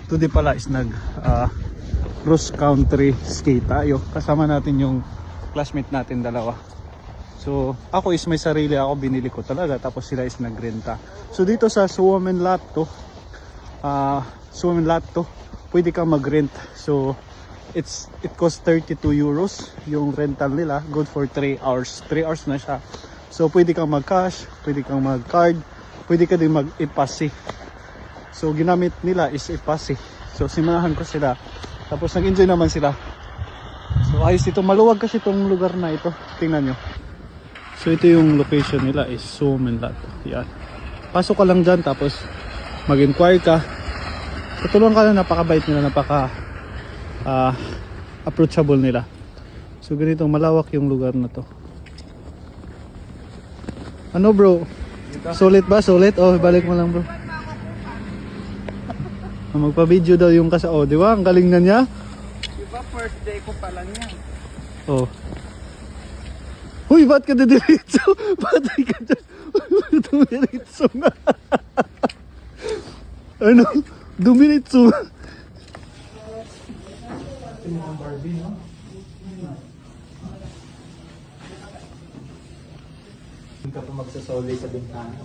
today pala is nag cross country skate tayo. Kasama natin yung classmate natin dalawa. So ako is may sarili ako, binili ko talaga, tapos sila is nagrenta. So dito sa Suomen Lato, pwede kang mag-rent. So it costs 32 euros yung rental nila, good for 3 hours. 3 hours na siya. So pwede kang mag-cash, pwede kang mag-card, pwede ka din mag-ipasi. So ginamit nila is ipasi. So simunahan ko sila, tapos nag-enjoy naman sila. So ayos ito, maluwag kasi itong lugar na ito, tingnan nyo. So ito yung location nila is Suomen Lato. Yan, pasok ka lang dyan, tapos mag-inquire ka, tutulungan ka na, napakabait nila, napaka approachable nila. So ganito malawak yung lugar na to. Ano bro? Sulit ba? Sulit? Oh, balik mo lang bro. Magpa-video daw yung kasa. Oh, di ba? Ang galing na niya. Diba first day ko pa lang yan. Oh. Uy, ba't ka didiritso? Patay ka dyan. Dumiritso nga. Ano? Dumiritso. Ito yung Barbie, no? Hindi ka pa magsasoli sa bintana.